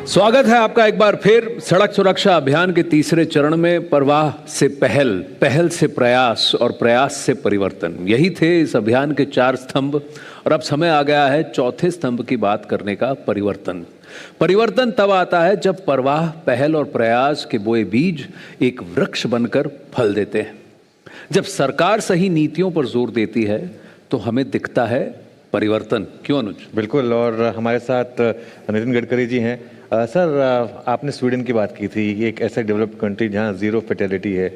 स्वागत है आपका एक बार फिर सड़क सुरक्षा अभियान के तीसरे चरण में। परवाह से पहल, पहल से प्रयास और प्रयास से परिवर्तन, यही थे इस अभियान के 4 स्तंभ। और अब समय आ गया है चौथे स्तंभ की बात करने का, परिवर्तन। परिवर्तन तब आता है जब परवाह, पहल और प्रयास के बोए बीज एक वृक्ष बनकर फल देते हैं। जब सरकार सही नीतियों पर जोर देती है तो हमें दिखता है परिवर्तन। क्यों अनुज? बिल्कुल। और हमारे साथ नितिन गडकरी जी हैं। सर, आपने स्वीडन की बात की थी, ये एक ऐसा डेवलप्ड कंट्री जहाँ ज़ीरो फर्टिलिटी है।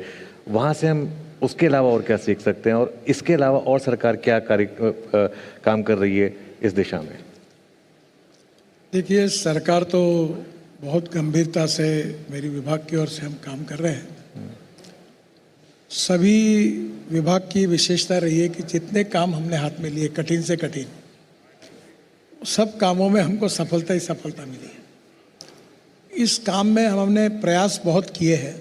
वहाँ से हम उसके अलावा और क्या सीख सकते हैं, और इसके अलावा और सरकार क्या काम कर रही है इस दिशा में? देखिए, सरकार तो बहुत गंभीरता से मेरी विभाग की ओर से हम काम कर रहे हैं। सभी विभाग की विशेषता रही है कि जितने काम हमने हाथ में लिए, कठिन से कठिन, सब कामों में हमको सफलता ही सफलता मिली है। इस काम में हमने प्रयास बहुत किए हैं,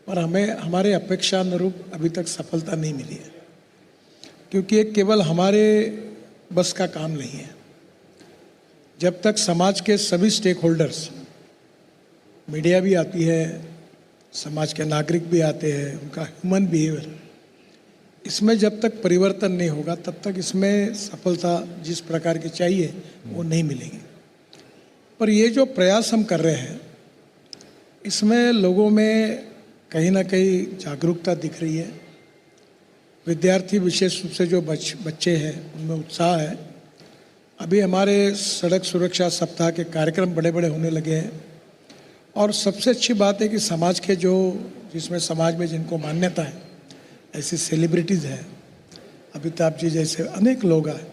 पर हमें हमारे अपेक्षा अनुरूप अभी तक सफलता नहीं मिली है, क्योंकि ये केवल हमारे बस का काम नहीं है। जब तक समाज के सभी स्टेक होल्डर्स, मीडिया भी आती है, समाज के नागरिक भी आते हैं, उनका ह्यूमन बिहेवियर, इसमें जब तक परिवर्तन नहीं होगा तब तक इसमें सफलता जिस प्रकार की चाहिए वो नहीं मिलेगी। पर ये जो प्रयास हम कर रहे हैं, इसमें लोगों में कहीं ना कहीं जागरूकता दिख रही है। विद्यार्थी, विशेष रूप से जो बच्चे हैं, उनमें उत्साह है। अभी हमारे सड़क सुरक्षा सप्ताह के कार्यक्रम बड़े बड़े होने लगे हैं। और सबसे अच्छी बात है कि समाज के जिसमें समाज में जिनको मान्यता है, ऐसी सेलिब्रिटीज़ हैं, अमिताभ जी जैसे अनेक लोग हैं।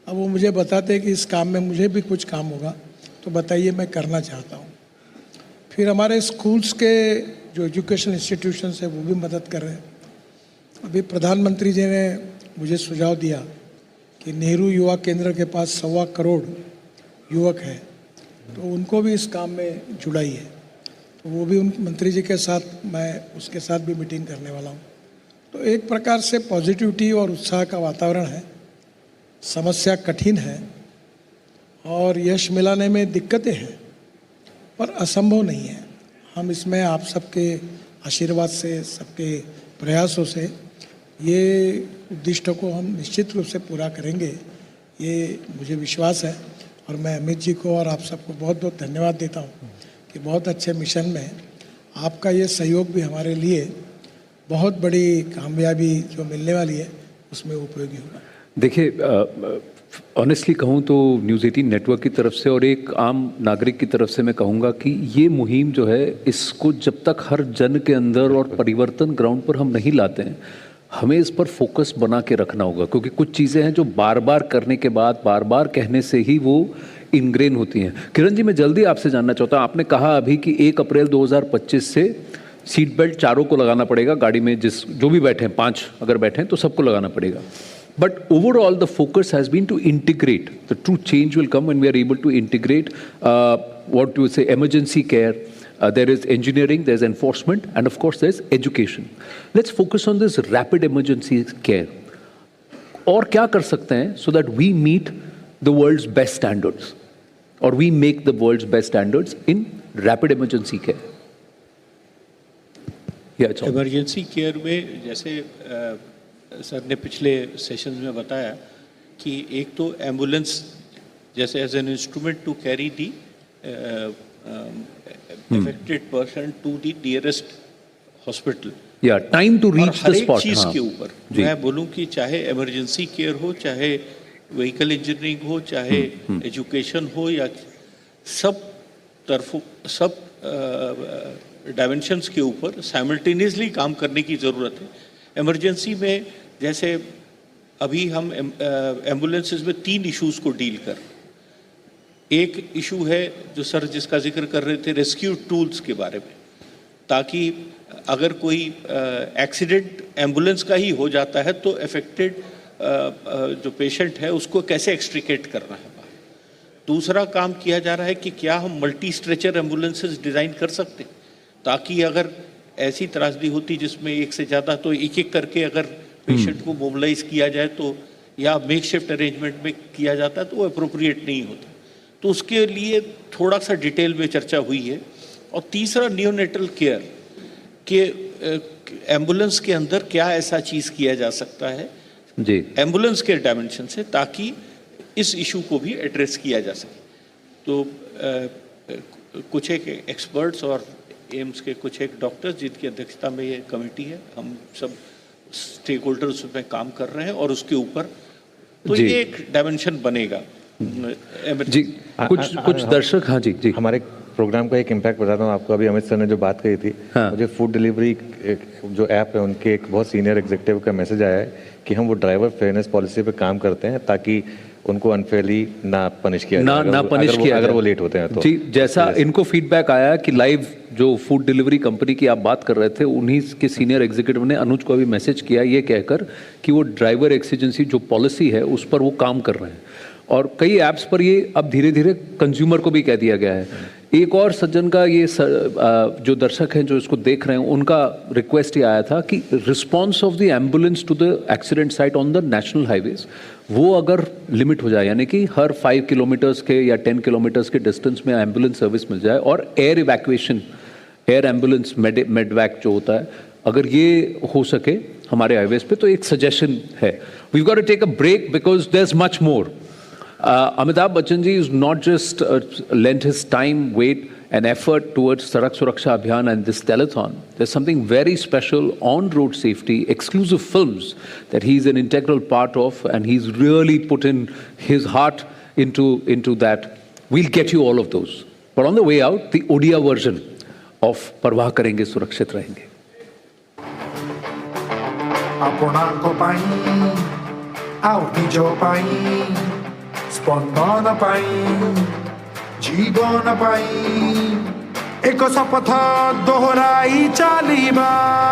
अब वो मुझे बताते हैं कि इस काम में मुझे भी कुछ काम होगा तो बताइए, मैं करना चाहता हूँ। फिर हमारे स्कूल्स के जो एजुकेशन इंस्टीट्यूशंस है वो भी मदद कर रहे हैं। अभी प्रधानमंत्री जी ने मुझे सुझाव दिया कि नेहरू युवा केंद्र के पास 1.25 करोड़ युवक हैं, तो उनको भी इस काम में जुड़ाइए। तो वो भी उन मंत्री जी के साथ, मैं उसके साथ भी मीटिंग करने वाला हूँ। तो एक प्रकार से पॉजिटिविटी और उत्साह का वातावरण है। समस्या कठिन है और यश मिलाने में दिक्कतें हैं, पर असंभव नहीं है। हम इसमें आप सबके आशीर्वाद से, सबके प्रयासों से ये उद्दिष्टों को हम निश्चित रूप से पूरा करेंगे, ये मुझे विश्वास है। और मैं अमित जी को और आप सबको बहुत बहुत धन्यवाद देता हूँ कि बहुत अच्छे मिशन में आपका ये सहयोग भी हमारे लिए बहुत बड़ी कामयाबी जो मिलने वाली है उसमें उपयोगी होगा। देखिए, ऑनेस्टली कहूँ तो न्यूज़ 18 नेटवर्क की तरफ से और एक आम नागरिक की तरफ से मैं कहूँगा कि ये मुहिम जो है, इसको जब तक हर जन के अंदर और परिवर्तन ग्राउंड पर हम नहीं लाते हैं, हमें इस पर फोकस बना के रखना होगा। क्योंकि कुछ चीज़ें हैं जो बार बार करने के बाद, बार बार कहने से ही वो इनग्रेन होती हैं। किरण जी, मैं जल्दी आपसे जानना चाहता हूँ, आपने कहा अभी कि 1 अप्रैल 2025 से सीट बेल्ट चारों को लगाना पड़ेगा गाड़ी में, जो भी बैठे हैं, 5 अगर बैठे हैं तो सबको लगाना पड़ेगा। But overall, the focus has been to integrate. The true change will come when we are able to integrate what you say, emergency care. There is engineering, there's enforcement, and of course there's education. Let's focus on this rapid emergency care. और क्या कर सकते हैं so that we meet the world's best standards, or we make the world's best standards in rapid emergency care? Emergency care में जैसे sir ने पिछले session में बताया कि एक तो एम्बुलेंस जैसे as an instrument to carry the affected person to the nearest hospital, या time to reach the spot. चीज के ऊपर मैं बोलूं कि चाहे इमरजेंसी केयर हो, चाहे व्हीकल इंजीनियरिंग हो, चाहे एजुकेशन हो, या सब तरफों, सब डायमेंशंस के ऊपर साइमल्टेनियसली काम करने की ज़रूरत है। इमरजेंसी में जैसे अभी हम एम्बुलेंसेस में 3 इश्यूज़ को डील कर, एक इशू है जो सर जिसका जिक्र कर रहे थे, रेस्क्यू टूल्स के बारे में, ताकि अगर कोई एक्सीडेंट एम्बुलेंस का ही हो जाता है तो अफेक्टेड जो पेशेंट है उसको कैसे एक्सट्रिकेट करना है। दूसरा काम किया जा रहा है कि क्या हम मल्टी स्ट्रेचर एम्बुलेंसेस डिज़ाइन कर सकते हैं, ताकि अगर ऐसी त्रासदी होती जिसमें एक से ज़्यादा, तो एक एक करके अगर पेशेंट को मोबिलाइज किया जाए तो, या मेक शिफ्ट अरेंजमेंट में किया जाता है तो वो अप्रोप्रिएट नहीं होता। तो उसके लिए थोड़ा सा डिटेल में चर्चा हुई है। और तीसरा नियोनेटल केयर के एम्बुलेंस के अंदर क्या ऐसा चीज़ किया जा सकता है जी एम्बुलेंस के डायमेंशन से, ताकि इस इशू को भी एड्रेस किया जा सके। तो कुछ एक एक्सपर्ट्स और एम्स के कुछ एक डॉक्टर्स जिनकी अध्यक्षता में ये कमेटी है, हम सब स्टेक होल्डर्स में काम कर रहे हैं और उसके ऊपर तो जी। ये एक डायमेंशन बनेगा। जी कुछ दर्शक, हाँ जी जी हमारे प्रोग्राम का एक इम्पैक्ट बताता हूँ आपको। अभी अमित सर ने जो बात कही थी, हाँ। मुझे फूड डिलीवरी जो ऐप है उनके एक बहुत सीनियर एग्जीक्यूटिव का मैसेज आया है कि हम वो ड्राइवर फेयरनेस पॉलिसी पे काम करते हैं ताकि उनको अनफेयरली ना पनिश किया ना जाए, ना पनिश किया अगर जाए। वो लेट होते हैं तो। जी, जैसा इनको फीडबैक आया कि लाइव जो फूड डिलीवरी कंपनी की आप बात कर रहे थे, उन्हीं के सीनियर एग्जीक्यूटिव ने अनुज को अभी मैसेज किया ये कहकर कि वो ड्राइवर एक्सीजेंसी जो पॉलिसी है उस पर वो काम कर रहे हैं। और कई ऐप्स पर ये अब धीरे धीरे कंज्यूमर को भी कह दिया गया है। एक और सज्जन का ये जो दर्शक हैं जो इसको देख रहे हैं, उनका रिक्वेस्ट ये आया था कि response of the ambulance to the accident site on the national highways वो अगर लिमिट हो जाए, यानी कि हर 5 किलोमीटर्स के या 10 किलोमीटर्स के डिस्टेंस में एम्बुलेंस सर्विस मिल जाए, और एयर इवैक्यूएशन, एयर एम्बुलेंस मेडवैक जो होता है, अगर ये हो सके हमारे हाईवेज पे, तो एक सजेशन है। We got to take a break because there is much more. Amitabh Bachchan ji is not just lent his time, weight and effort towards Sarak Suraksha Abhiyan and this telethon. There's something very special on road safety, exclusive films that he's an integral part of, and he's really put in his heart into that. We'll get you all of those. But on the way out, the Odia version of Parvah Karenge Surakshit Rahenge. ଆପଣଙ୍କ ପାଇଁ ଆଉ ନିଜ ପାଇଁ ସ୍ପନ୍ଦନ ପାଇଁ ଜୀବନ ପାଇଁ ଏକ ଶପଥ ଦୋହରାଇ